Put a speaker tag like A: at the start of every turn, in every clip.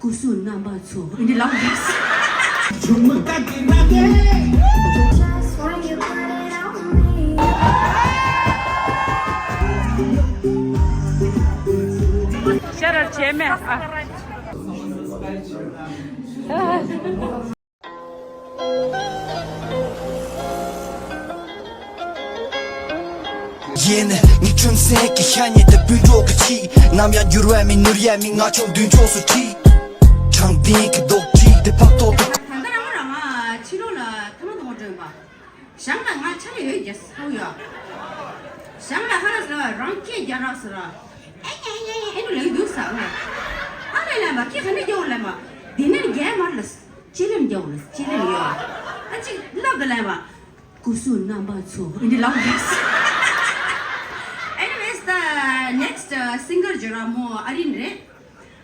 A: Kusun number 2. Ini longest. Şerer çeme.
B: Yeni niçin sen ki şanyede büyük içi 남양 유로에미 누리에미 나총 둔조수 티 창빈 독지 대박도
A: 간단하구나. 치료라 타만 동안 좀 봐. 상랑 아 차례 왜 이제 sau야. 상랑 하나서 랑케 야라서라. 에에에 에는 내 두사. 아래라 막 키하네 겨울라마. 디는 게말스. 치는 겨울스. 치는 요. 아직 러블라마. 구순 넘버 2. Ini longest. Anyways, the next singer jura mo arinre.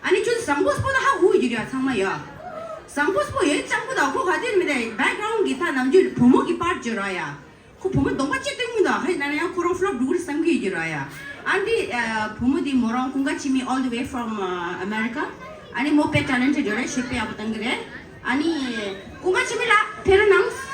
A: 아니 저 상보스보다 하고 우유리야 상마야. 상보스보 예 짱보다 고 가디는데 background 기타 남주 부모기 빠져라야. 그 부모 너무 찌ตึง니다. 해 나는 코랑 플롭 누구를 상기 주라야. 안디 부모디 모랑 공가치미 all the way from America. 아니 모페 탤런트 저래 쉽게 아부던 그래. 아니 공가치미라 페르낭스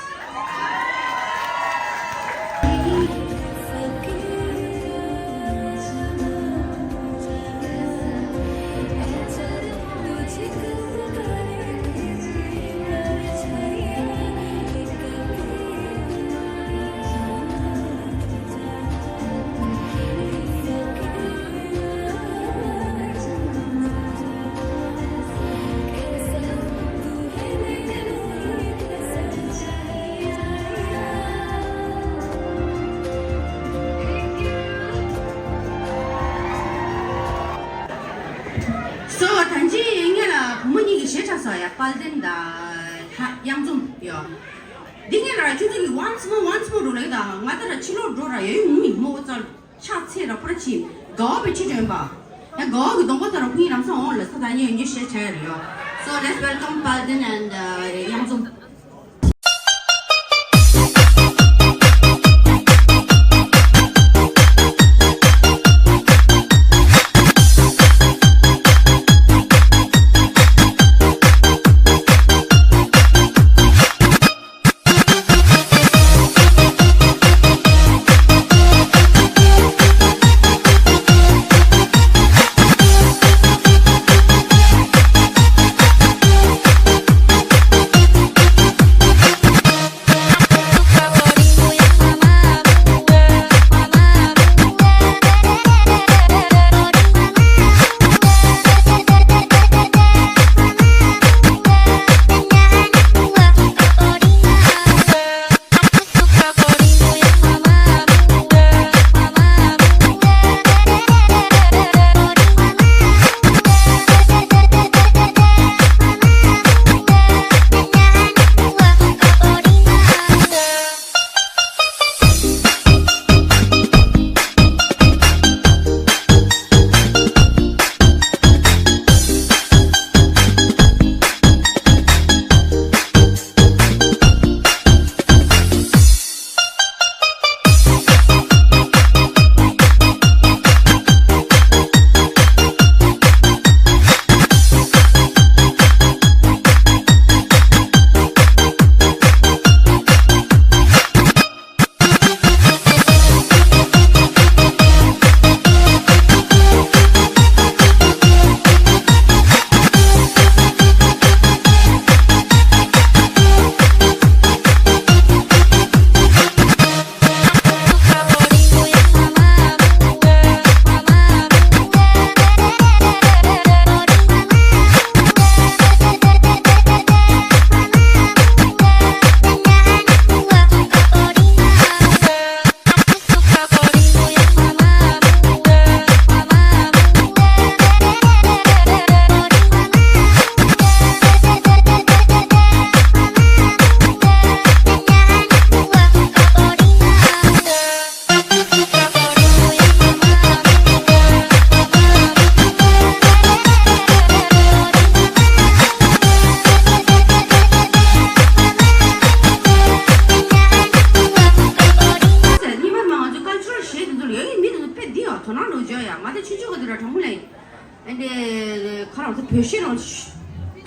A: So 단지 ingela 부모님이 시작해서야 빨된다 양좀요. 딩이라 주주기 once more 돌아다 나더라 치료 돌아 여기 몸이 뭐저 차체라 그렇지 거비 치좀 봐. 야 거기 동거더라 군이 남서 올라 사다니 이제 시작해요. So let's welcome Palden and 양좀.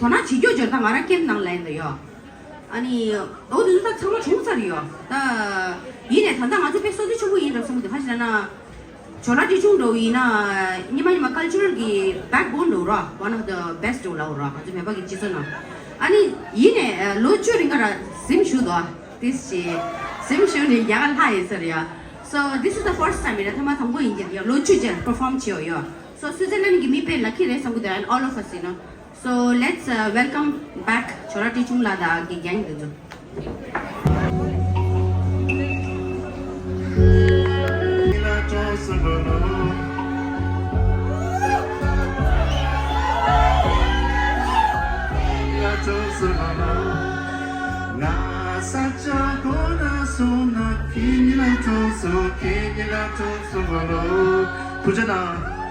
A: 더나 지겨져 다 말할 게 나라인데요. 아니 어디서 다 정말 중살이요. 나 이내 단당 아주 백서도 주고 이런 성도 하시나 전화지 중도이나 니마니마 cultural기 backbone로라 one of the best 로라 아주 매박이 지서나 아니 이내 로추링가라 심슈도 this 심슈니 야간 하이서야. So this is the first time that I'm going to Lochujen perform chiyo. So Switzerland give me pay lucky race and all of us, you know. So let's welcome back Chorati Chungla da gang do.
C: 부자다.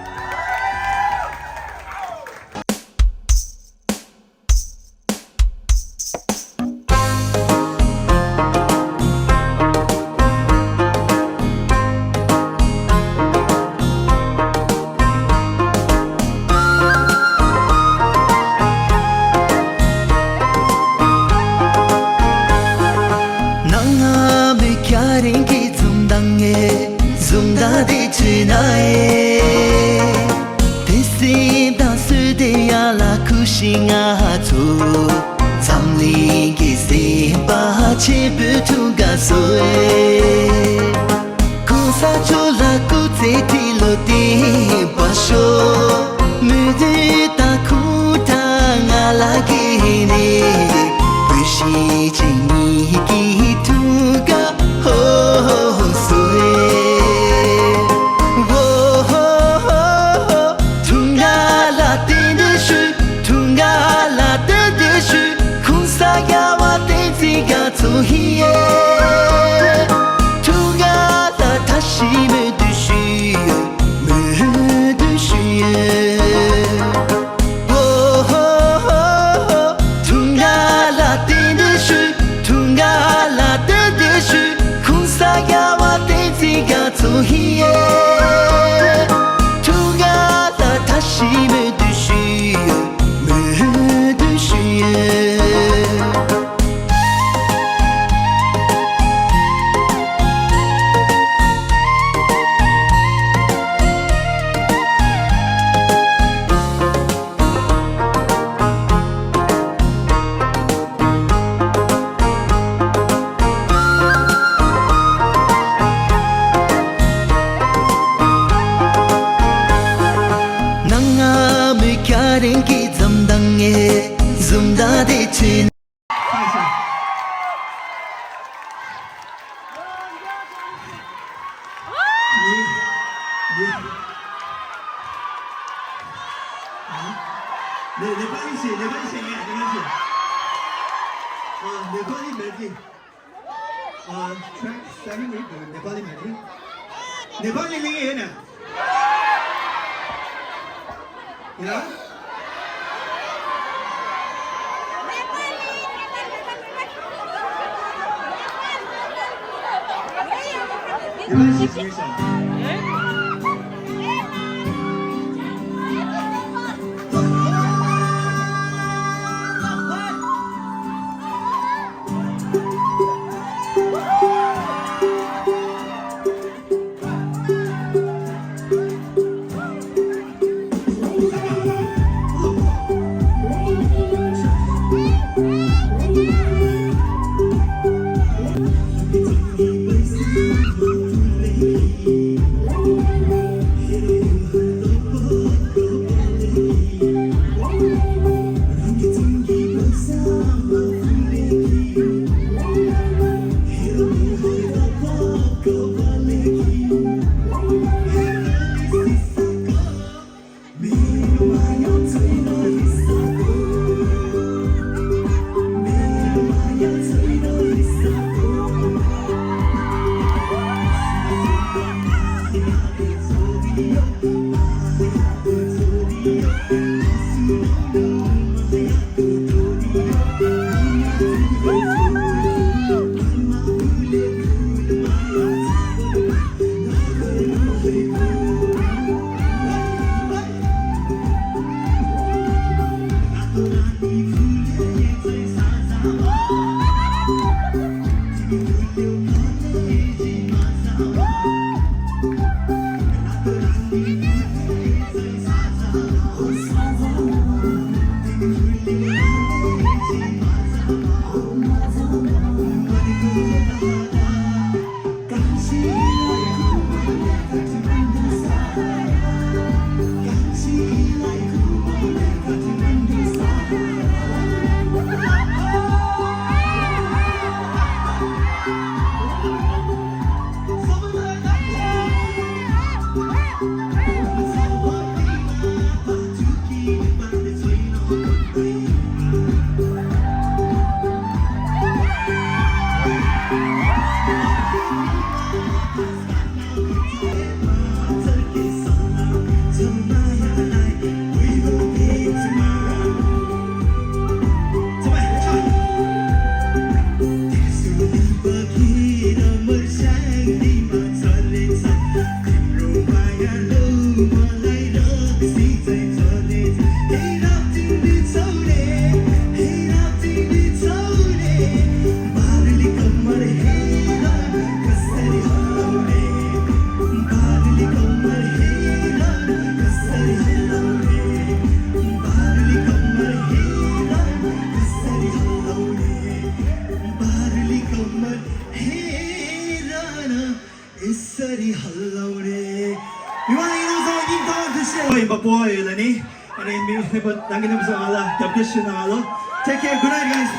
C: boy Lenny. And then we have 당기는 무슨 알아? 겹겹이 나와로. Take care. Good night, guys.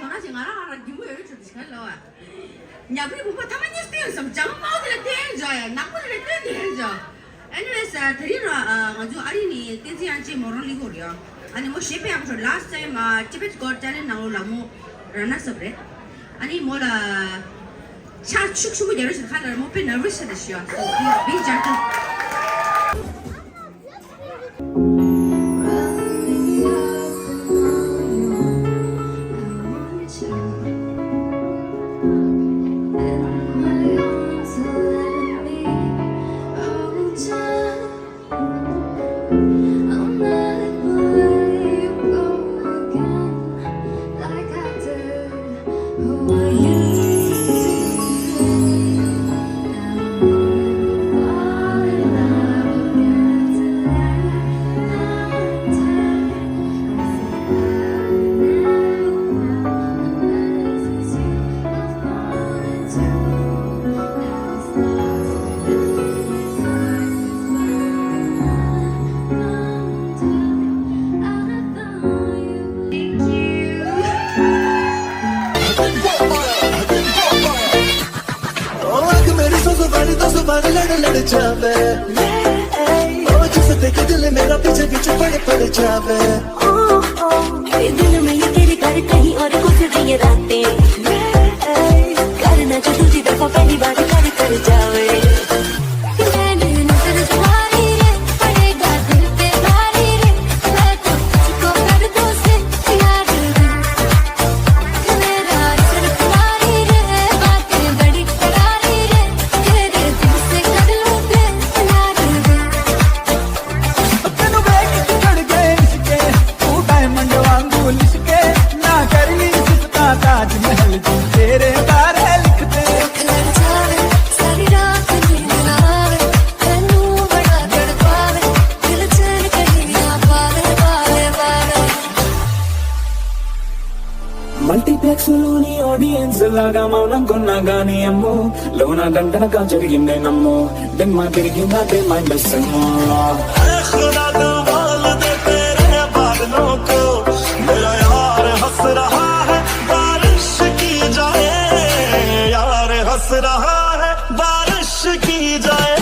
A: 도나지 알아 기분 여기 좀 잘라와. 야 그리고 뭐 타만이 스테이션 좀 장마들의 대저야. 나쁘들의 대저. Anyways, 드리러 아주 아린이 댄스한지 모르리고요. 아니 뭐 셰프 하면서 last time 티베트 거잖아요. 나올라고 라나서 그래. 아니 뭐라 차 축축을 열어서 하려면 뭐 배 nervous 됐어요. 비 잘도
B: लड़ जावे ओ जिसे देख दिल मेरा पीछे पीछे पड़ जावे
D: ये दिल में ये तेरे घर कहीं और गुजर ये रातें करना जो तुझी दफा पहली बार कर जावे मैंने नजर तुम्हारी रे पड़ेगा दिल पे भारी रे मैं तो तुझको कर दूं से यार मेरा नजर तुम्हारी रे बातें बड़ी करारी रे तेरे दिल से कर लूं प्यार
B: तेनु बैठ चढ़ गए इसके तू डायमंड वांगू लिसके ना करनी सिसका ताजमहल तू तेरे बारे लिखते
D: लड़ जावे सारी रात नींद ना आवे तैनू बड़ा तड़पावे दिल चैन कहीं ना पावे पावे पावे
E: మల్టీప్లెక్స్ లోని ఆడియన్స్ లాగా మౌనం కొన్నగానే అమ్మో లోన దండనగా జరిగిందే నమ్మో దిమ్మ తిరిగిందే మైండ్ సమ్మో
B: खुदा कमाल दे तेरे बादलों को मेरा यार हंस रहा है बारिश की जाए यार हंस रहा है बारिश की जाए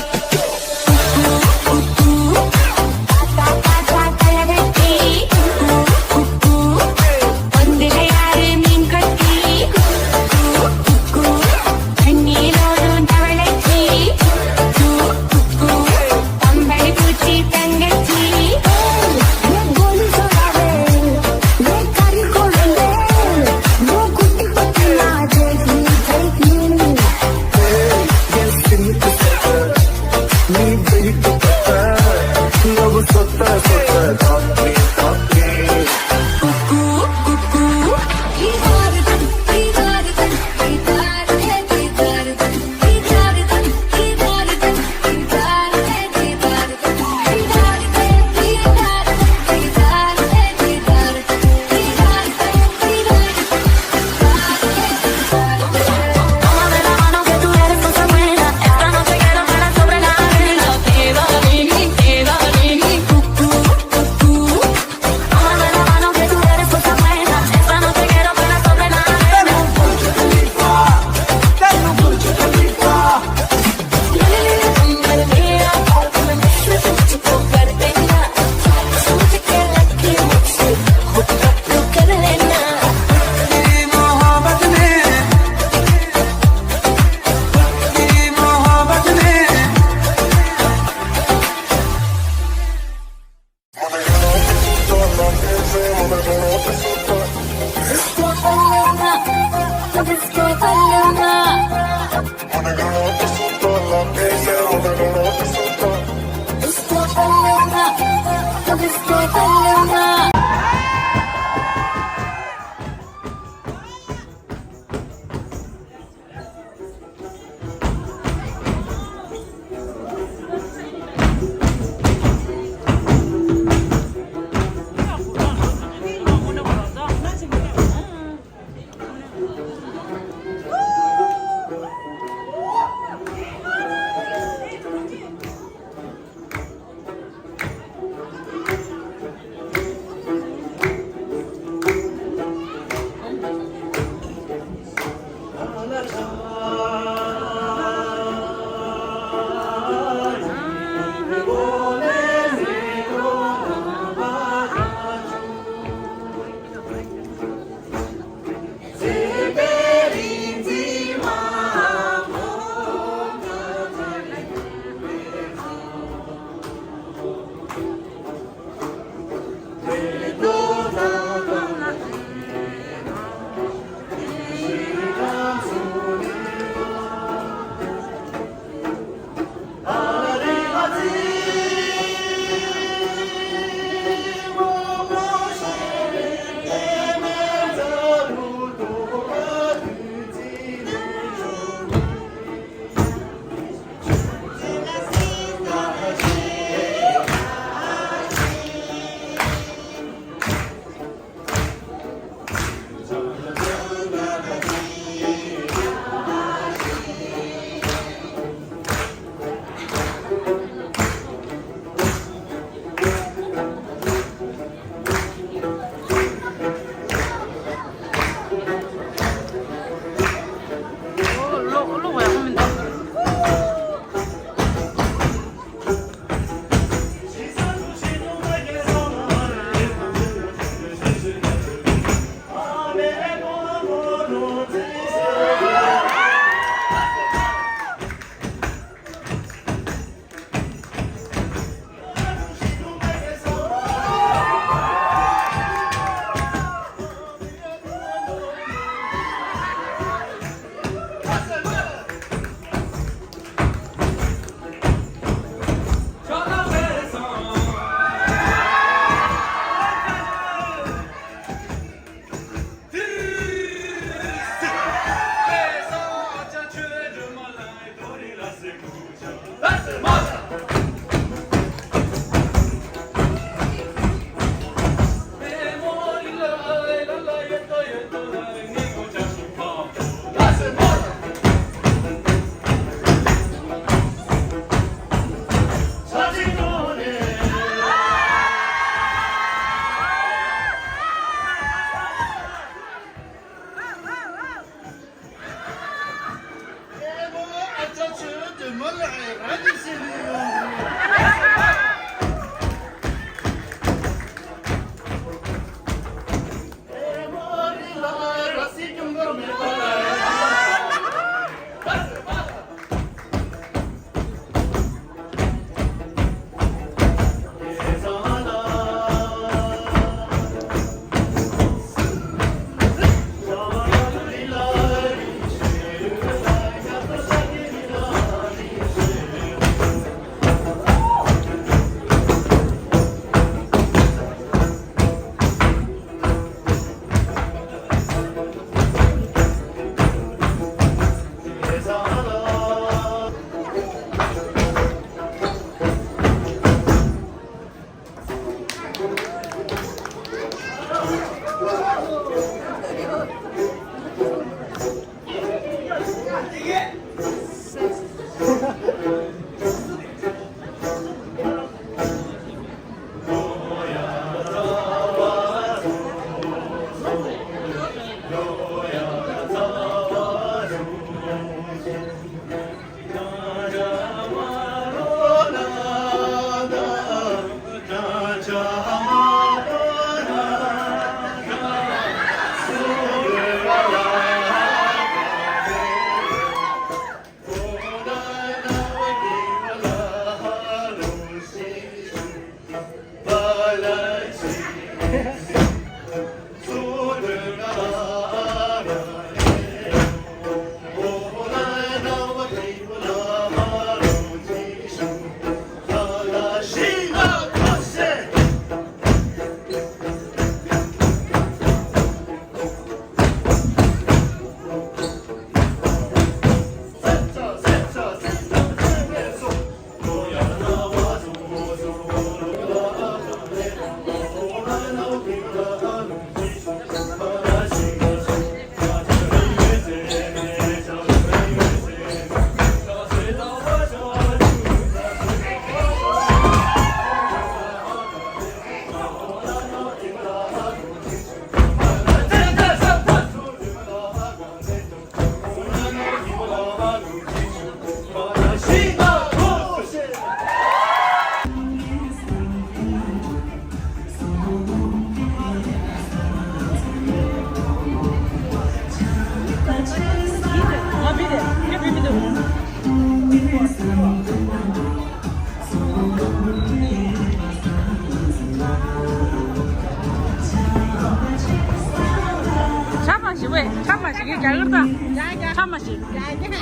F: 참맛이 잘그다 참맛이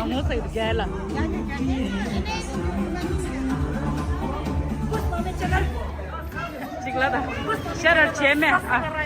F: 먹어 이거 잘라 지글라다 셔럴 제메
C: 왔어.